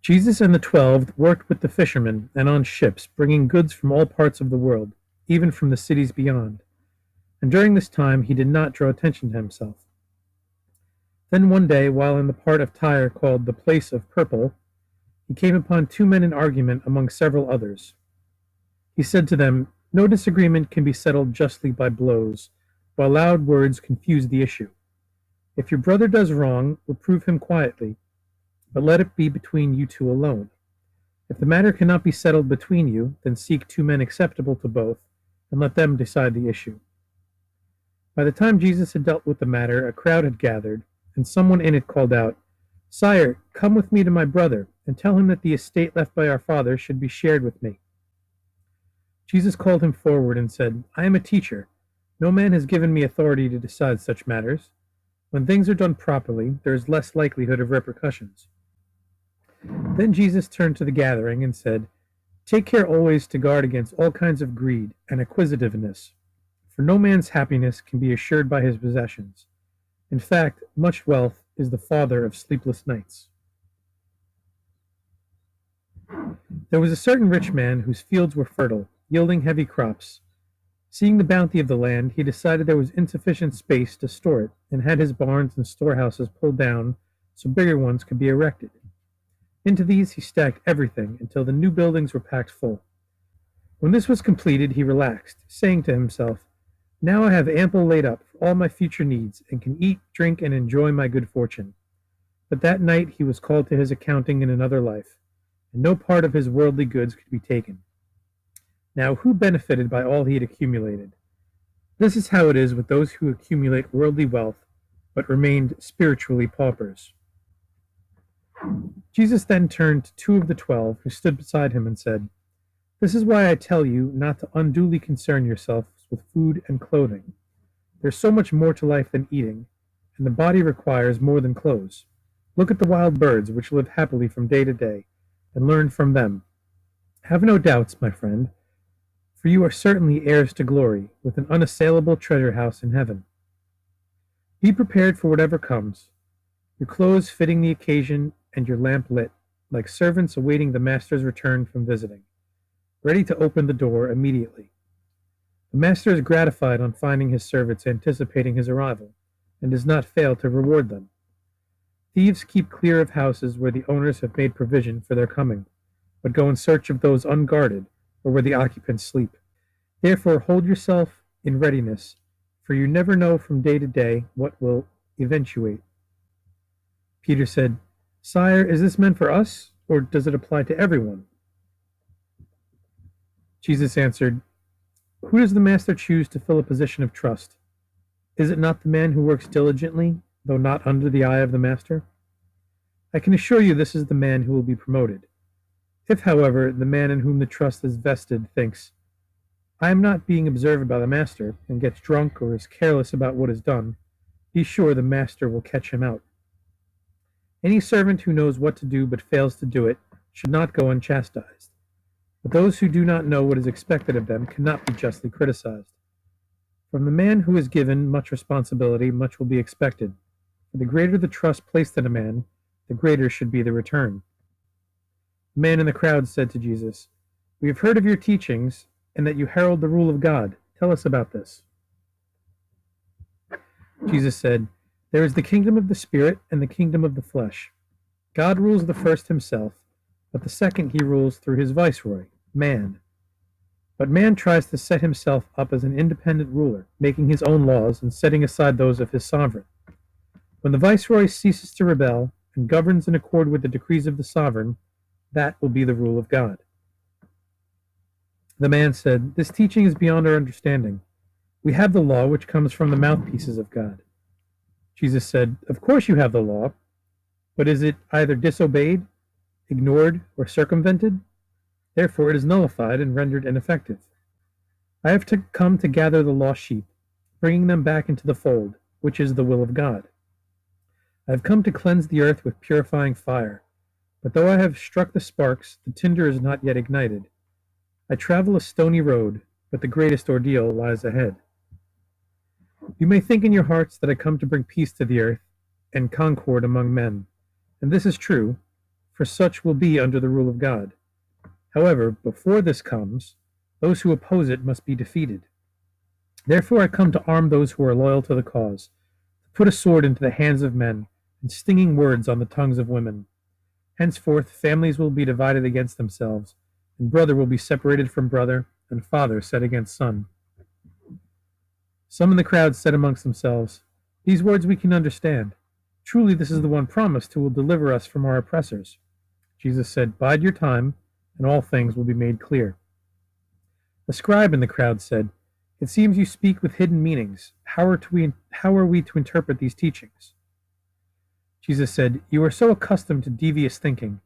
Jesus and the 12 worked with the fishermen and on ships, bringing goods from all parts of the world, even from the cities beyond. And during this time he did not draw attention to himself. Then one day, while in the part of Tyre called the Place of Purple, he came upon two men in argument among several others. He said to them, "No disagreement can be settled justly by blows, while loud words confuse the issue. If your brother does wrong, reprove him quietly, but let it be between you two alone. If the matter cannot be settled between you, then seek two men acceptable to both, and let them decide the issue." By the time Jesus had dealt with the matter, a crowd had gathered, and someone in it called out, "Sire, come with me to my brother, and tell him that the estate left by our father should be shared with me." Jesus called him forward and said, "I am a teacher. No man has given me authority to decide such matters. When things are done properly, there is less likelihood of repercussions." Then Jesus turned to the gathering and said, "Take care always to guard against all kinds of greed and acquisitiveness, for no man's happiness can be assured by his possessions. In fact, much wealth is the father of sleepless nights." There was a certain rich man whose fields were fertile, yielding heavy crops. Seeing the bounty of the land, he decided there was insufficient space to store it, and had his barns and storehouses pulled down so bigger ones could be erected. Into these he stacked everything until the new buildings were packed full. When this was completed, he relaxed, saying to himself, "Now I have ample laid up for all my future needs, and can eat, drink, and enjoy my good fortune." But that night he was called to his accounting in another life, and no part of his worldly goods could be taken. Now who benefited by all he had accumulated? This is how it is with those who accumulate worldly wealth, but remained spiritually paupers. Jesus then turned to two of the 12 who stood beside him and said, "This is why I tell you not to unduly concern yourselves with food and clothing. There's so much more to life than eating, and the body requires more than clothes. Look at the wild birds which live happily from day to day, and learn from them. Have no doubts, my friend, for you are certainly heirs to glory, with an unassailable treasure house in heaven. Be prepared for whatever comes, your clothes fitting the occasion and your lamp lit, like servants awaiting the master's return from visiting, ready to open the door immediately. The master is gratified on finding his servants anticipating his arrival, and does not fail to reward them. Thieves keep clear of houses where the owners have made provision for their coming, but go in search of those unguarded, or where the occupants sleep. Therefore hold yourself in readiness, for you never know from day to day what will eventuate." Peter said, "Sire, is this meant for us, or does it apply to everyone?" Jesus answered, "Who does the master choose to fill a position of trust? Is it not the man who works diligently, though not under the eye of the master? I can assure you this is the man who will be promoted. If, however, the man in whom the trust is vested thinks, 'I am not being observed by the master,' and gets drunk or is careless about what is done, be sure the master will catch him out. Any servant who knows what to do but fails to do it should not go unchastised. But those who do not know what is expected of them cannot be justly criticized. From the man who is given much responsibility, much will be expected. For the greater the trust placed in a man, the greater should be the return." The man in the crowd said to Jesus, "We have heard of your teachings, and that you herald the rule of God. Tell us about this." Jesus said, "There is the kingdom of the Spirit and the kingdom of the flesh. God rules the first himself, but the second he rules through his viceroy, man. But man tries to set himself up as an independent ruler, making his own laws and setting aside those of his sovereign. When the viceroy ceases to rebel and governs in accord with the decrees of the sovereign, that will be the rule of God." The man said, "This teaching is beyond our understanding. We have the law which comes from the mouthpieces of God." Jesus said, "Of course you have the law, but is it either disobeyed, ignored, or circumvented? Therefore it is nullified and rendered ineffective. I have come to gather the lost sheep, bringing them back into the fold, which is the will of God. I have come to cleanse the earth with purifying fire, but though I have struck the sparks, the tinder is not yet ignited. I travel a stony road, but the greatest ordeal lies ahead. You may think in your hearts that I come to bring peace to the earth and concord among men, and this is true, for such will be under the rule of God. However, before this comes, those who oppose it must be defeated. Therefore I come to arm those who are loyal to the cause, to put a sword into the hands of men, and stinging words on the tongues of women. Henceforth families will be divided against themselves, and brother will be separated from brother, and father set against son. Some in the crowd said amongst themselves, "These words we can understand. Truly this is the one promised who will deliver us from our oppressors." Jesus said, "Bide your time, and all things will be made clear." A scribe in the crowd said, "It seems you speak with hidden meanings. How are we to interpret these teachings?" Jesus said, "You are so accustomed to devious thinking,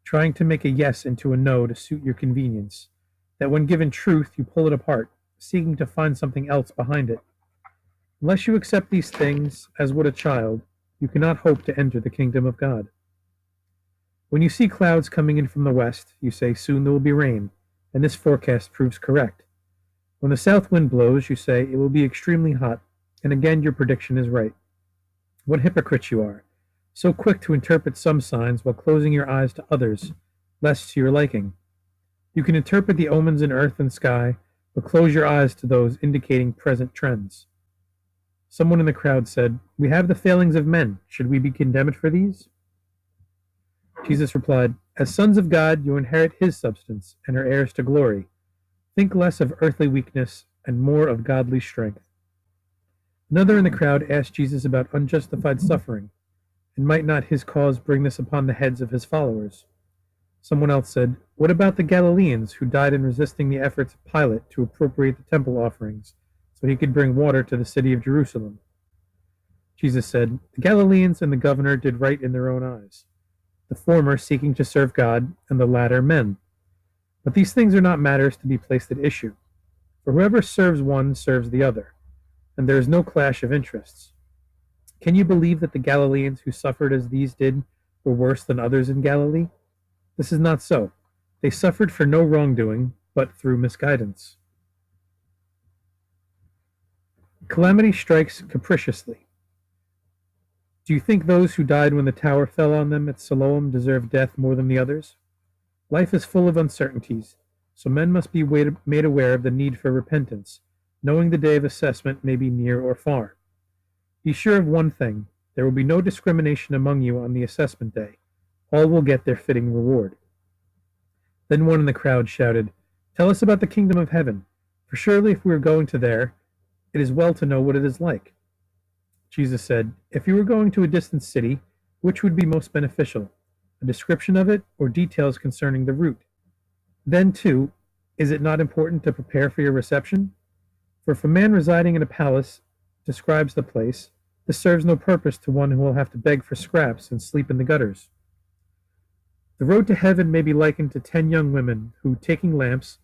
trying to make a yes into a no to suit your convenience, that when given truth you pull it apart, seeking to find something else behind it. Unless you accept these things as would a child, you cannot hope to enter the kingdom of God. When you see clouds coming in from the west, you say, 'Soon there will be rain,' and this forecast proves correct. When the south wind blows, you say, 'It will be extremely hot,' and again your prediction is right. What hypocrites you are, so quick to interpret some signs while closing your eyes to others, less to your liking. You can interpret the omens in earth and sky, but close your eyes to those indicating present trends." Someone in the crowd said, "We have the failings of men. Should we be condemned for these?" Jesus replied, "As sons of God, you inherit his substance and are heirs to glory. Think less of earthly weakness and more of godly strength." Another in the crowd asked Jesus about unjustified suffering, and might not his cause bring this upon the heads of his followers? Someone else said, "What about the Galileans who died in resisting the efforts of Pilate to appropriate the temple offerings, so he could bring water to the city of Jerusalem?" Jesus said, "The Galileans and the governor did right in their own eyes, the former seeking to serve God, and the latter men. But these things are not matters to be placed at issue, for whoever serves one serves the other, and there is no clash of interests. Can you believe that the Galileans who suffered as these did were worse than others in Galilee? This is not so. They suffered for no wrongdoing, but through misguidance. Calamity strikes capriciously. Do you think those who died when the tower fell on them at Siloam deserve death more than the others? Life is full of uncertainties, so men must be made aware of the need for repentance, knowing the day of assessment may be near or far. Be sure of one thing, there will be no discrimination among you on the assessment day. All will get their fitting reward. Then one in the crowd shouted, "Tell us about the kingdom of heaven, for surely if we are going to there, it is well to know what it is like." Jesus said, "If you were going to a distant city, which would be most beneficial, a description of it or details concerning the route? Then, too, is it not important to prepare for your reception? For if a man residing in a palace describes the place, this serves no purpose to one who will have to beg for scraps and sleep in the gutters. The road to heaven may be likened to 10 young women who, taking lamps,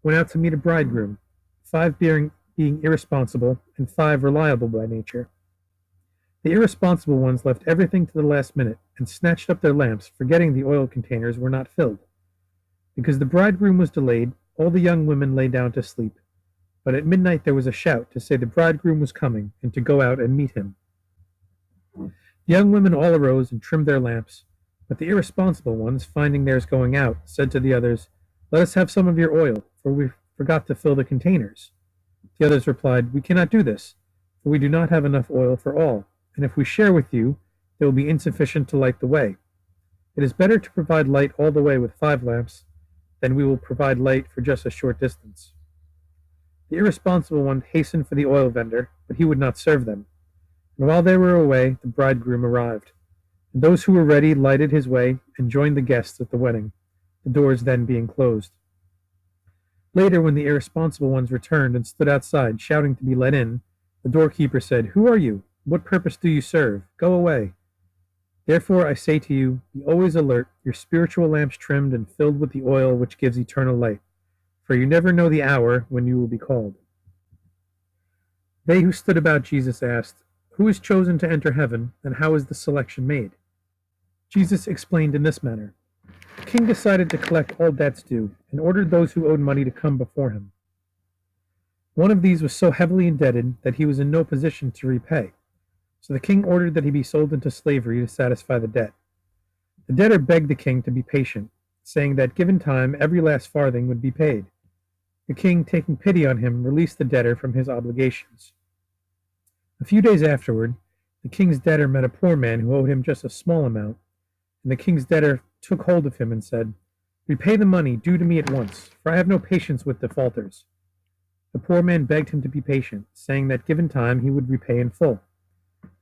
went out to meet a bridegroom, 5 being irresponsible and 5 reliable by nature. The irresponsible ones left everything to the last minute and snatched up their lamps, forgetting the oil containers were not filled. Because the bridegroom was delayed, all the young women lay down to sleep. But at midnight there was a shout to say the bridegroom was coming and to go out and meet him. The young women all arose and trimmed their lamps, but the irresponsible ones, finding theirs going out, said to the others, 'Let us have some of your oil, for we forgot to fill the containers.' The others replied, 'We cannot do this, for we do not have enough oil for all, and if we share with you, there will be insufficient to light the way. It is better to provide light all the way with 5 lamps, than we will provide light for just a short distance.' The irresponsible one hastened for the oil vendor, but he would not serve them. And while they were away, the bridegroom arrived. And those who were ready lighted his way and joined the guests at the wedding, the doors then being closed. Later, when the irresponsible ones returned and stood outside, shouting to be let in, the doorkeeper said, 'Who are you? What purpose do you serve? Go away.' Therefore I say to you, be always alert, your spiritual lamps trimmed and filled with the oil which gives eternal light. For you never know the hour when you will be called." They who stood about Jesus asked, "Who is chosen to enter heaven, and how is the selection made?" Jesus explained in this manner. The king decided to collect all debts due, and ordered those who owed money to come before him. One of these was so heavily indebted that he was in no position to repay, so the king ordered that he be sold into slavery to satisfy the debt. The debtor begged the king to be patient, saying that given time every last farthing would be paid. The king, taking pity on him, released the debtor from his obligations. A few days afterward, the king's debtor met a poor man who owed him just a small amount, and the king's debtor took hold of him and said, "Repay the money due to me at once, for I have no patience with defaulters." The poor man begged him to be patient, saying that given time he would repay in full.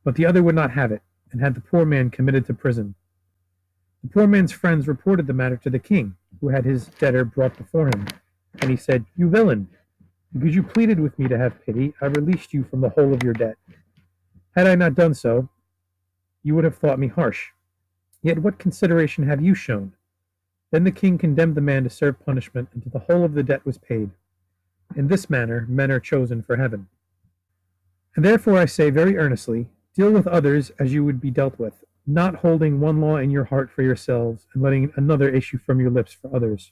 But the other would not have it, and had the poor man committed to prison. The poor man's friends reported the matter to the king, who had his debtor brought before him, and he said, "You villain! Because you pleaded with me to have pity, I released you from the whole of your debt. Had I not done so, you would have thought me harsh. Yet what consideration have you shown?" Then the king condemned the man to serve punishment until the whole of the debt was paid. In this manner men are chosen for heaven. And therefore I say very earnestly, deal with others as you would be dealt with, not holding one law in your heart for yourselves, and letting another issue from your lips for others.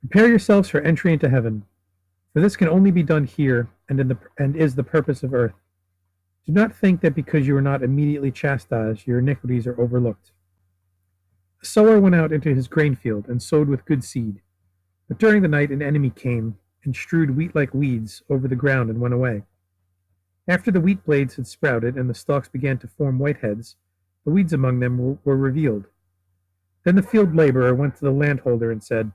Prepare yourselves for entry into heaven, for this can only be done here and is the purpose of earth. Do not think that because you are not immediately chastised, your iniquities are overlooked. A sower went out into his grain field and sowed with good seed. But during the night an enemy came and strewed wheat like weeds over the ground and went away. After the wheat blades had sprouted and the stalks began to form white heads, the weeds among them were revealed. Then the field laborer went to the landholder and said,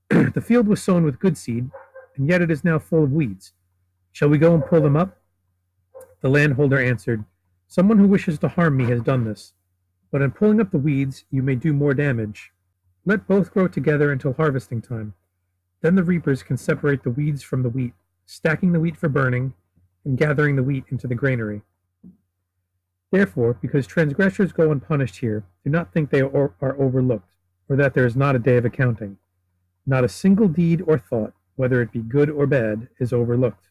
"The field was sown with good seed, and yet it is now full of weeds. Shall we go and pull them up?" The landholder answered, "Someone who wishes to harm me has done this. But in pulling up the weeds, you may do more damage. Let both grow together until harvesting time. Then the reapers can separate the weeds from the wheat, stacking the wheat for burning, and gathering the wheat into the granary. Therefore, because transgressors go unpunished here, do not think they are overlooked, or that there is not a day of accounting. Not a single deed or thought, whether it be good or bad, is overlooked."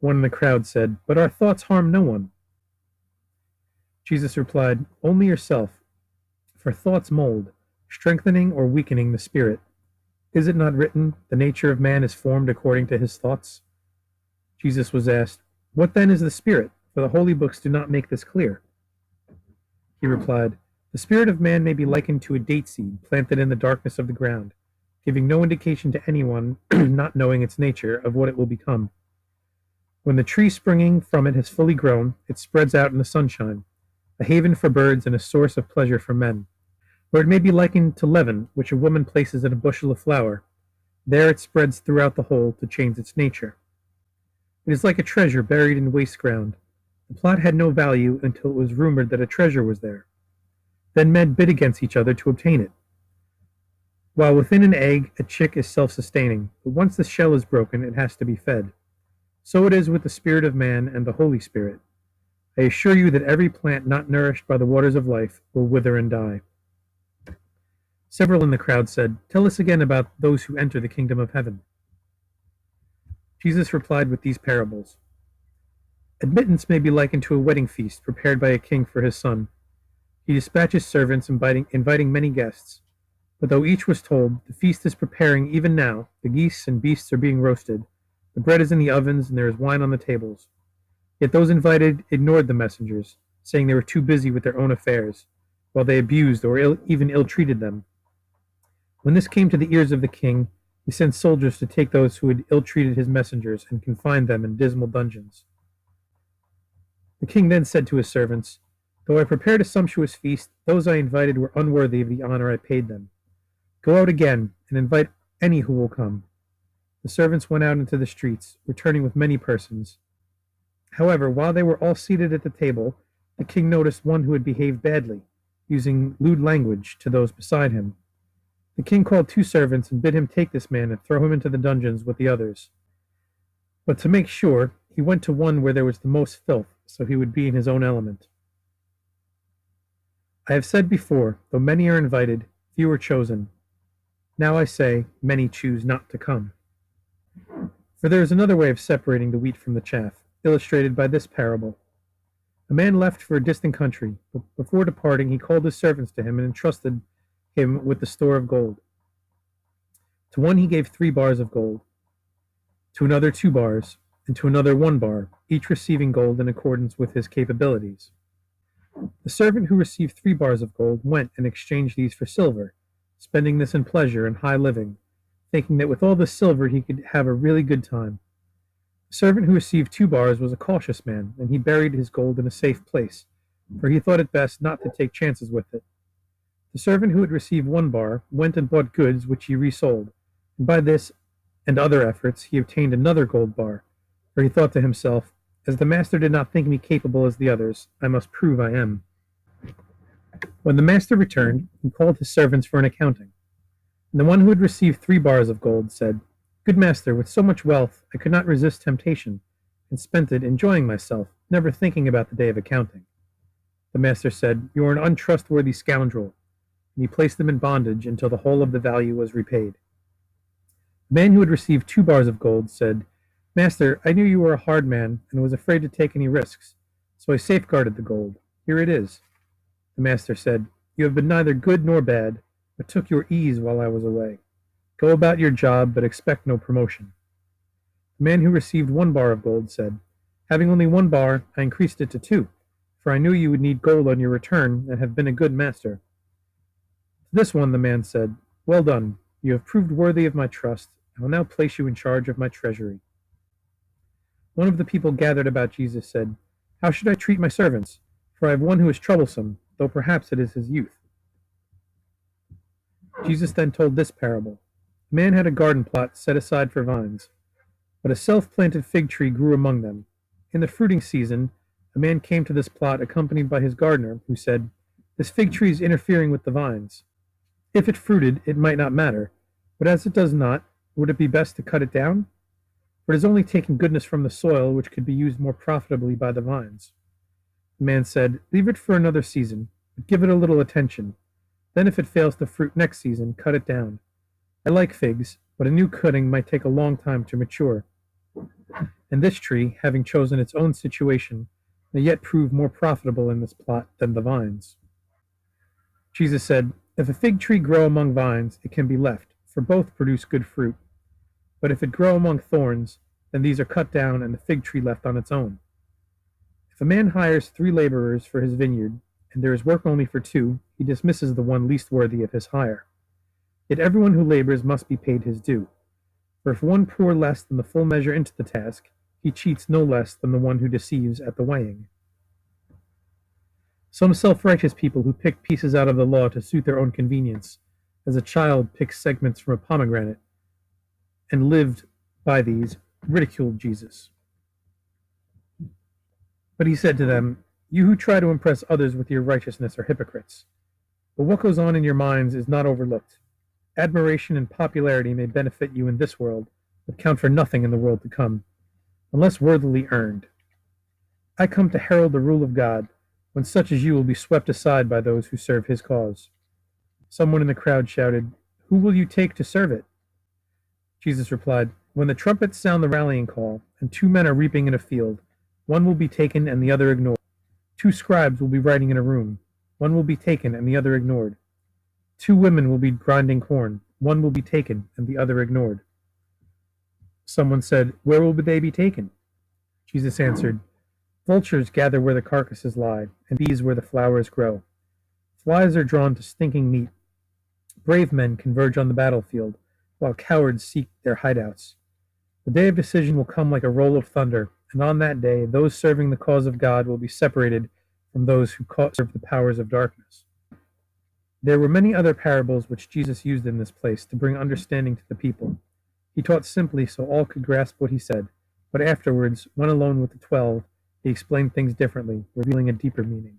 One in the crowd said, "But our thoughts harm no one." Jesus replied, "Only yourself, for thoughts mold, strengthening or weakening the spirit. Is it not written, the nature of man is formed according to his thoughts?" Jesus was asked, "What then is the spirit? For the holy books do not make this clear." He replied, "The spirit of man may be likened to a date seed planted in the darkness of the ground, giving no indication to anyone, not knowing its nature, of what it will become. When the tree springing from it has fully grown, it spreads out in the sunshine, a haven for birds and a source of pleasure for men. Or it may be likened to leaven, which a woman places in a bushel of flour. There it spreads throughout the whole to change its nature. It is like a treasure buried in waste ground. The plot had no value until it was rumored that a treasure was there. Then men bid against each other to obtain it. While within an egg, a chick is self-sustaining, but once the shell is broken, it has to be fed. So it is with the spirit of man and the Holy Spirit. I assure you that every plant not nourished by the waters of life will wither and die." Several in the crowd said, "Tell us again about those who enter the kingdom of heaven." Jesus replied with these parables. Admittance may be likened to a wedding feast prepared by a king for his son. He dispatches servants inviting many guests. But though each was told, "The feast is preparing even now, the geese and beasts are being roasted, the bread is in the ovens, and there is wine on the tables," yet those invited ignored the messengers, saying they were too busy with their own affairs, while they abused or even ill-treated them. When this came to the ears of the king, he sent soldiers to take those who had ill-treated his messengers and confined them in dismal dungeons. The king then said to his servants, "Though I prepared a sumptuous feast, those I invited were unworthy of the honor I paid them. Go out again and invite any who will come." The servants went out into the streets, returning with many persons. However, while they were all seated at the table, the king noticed one who had behaved badly, using lewd language to those beside him. The king called 2 servants and bid him take this man and throw him into the dungeons with the others. But to make sure, he went to one where there was the most filth, so he would be in his own element. I have said before, though many are invited, few are chosen. Now I say, many choose not to come. For there is another way of separating the wheat from the chaff, illustrated by this parable. A man left for a distant country, but before departing he called his servants to him and entrusted him with the store of gold. To one he gave 3 bars of gold, to another 2 bars, and to another 1 bar, each receiving gold in accordance with his capabilities. The servant who received 3 bars of gold went and exchanged these for silver, spending this in pleasure and high living, thinking that with all this silver he could have a really good time. The servant who received 2 bars was a cautious man, and he buried his gold in a safe place, for he thought it best not to take chances with it. The servant who had received 1 bar went and bought goods which he resold, and by this and other efforts he obtained another gold bar, for he thought to himself, as the master did not think me capable as the others, I must prove I am. When the master returned, he called his servants for an accounting. And the one who had received 3 bars of gold said, Good master, with so much wealth I could not resist temptation, and spent it enjoying myself, never thinking about the day of accounting. The master said, You are an untrustworthy scoundrel, and he placed them in bondage until the whole of the value was repaid. The man who had received 2 bars of gold said, Master, I knew you were a hard man, and was afraid to take any risks, so I safeguarded the gold. Here it is. The master said, You have been neither good nor bad, but took your ease while I was away. Go about your job, but expect no promotion. The man who received 1 bar of gold said, Having only 1 bar, I increased it to 2, for I knew you would need gold on your return, and have been a good master. To this one the man said, Well done, you have proved worthy of my trust. I will now place you in charge of my treasury. One of the people gathered about Jesus said, How should I treat my servants? For I have one who is troublesome, though perhaps it is his youth. Jesus then told this parable. A man had a garden plot set aside for vines, but a self-planted fig tree grew among them. In the fruiting season, a man came to this plot accompanied by his gardener, who said, This fig tree is interfering with the vines. If it fruited, it might not matter, but as it does not, would it be best to cut it down? For it is only taking goodness from the soil which could be used more profitably by the vines. The man said, Leave it for another season, but give it a little attention. Then if it fails to fruit next season, cut it down. I like figs, but a new cutting might take a long time to mature. And this tree, having chosen its own situation, may yet prove more profitable in this plot than the vines. Jesus said, If a fig tree grow among vines, it can be left, for both produce good fruit. But if it grow among thorns, then these are cut down and the fig tree left on its own. If a man hires 3 laborers for his vineyard, and there is work only for 2, he dismisses the one least worthy of his hire. Yet everyone who labors must be paid his due. For if one pour less than the full measure into the task, he cheats no less than the one who deceives at the weighing. Some self-righteous people who pick pieces out of the law to suit their own convenience, as a child picks segments from a pomegranate, and lived by these, ridiculed Jesus. But he said to them, You who try to impress others with your righteousness are hypocrites. But what goes on in your minds is not overlooked. Admiration and popularity may benefit you in this world, but count for nothing in the world to come, unless worthily earned. I come to herald the rule of God, when such as you will be swept aside by those who serve his cause. Someone in the crowd shouted, Who will you take to serve it? Jesus replied, When the trumpets sound the rallying call, and 2 men are reaping in a field, one will be taken and the other ignored. 2 scribes will be writing in a room, one will be taken and the other ignored. 2 women will be grinding corn, one will be taken and the other ignored. Someone said, Where will they be taken? Jesus answered, Vultures gather where the carcasses lie, and bees where the flowers grow. Flies are drawn to stinking meat. Brave men converge on the battlefield, while cowards seek their hideouts. The day of decision will come like a roll of thunder, and on that day those serving the cause of God will be separated from those who serve the powers of darkness. There were many other parables which Jesus used in this place to bring understanding to the people. He taught simply so all could grasp what he said, but afterwards, when alone with the 12, he explained things differently, revealing a deeper meaning.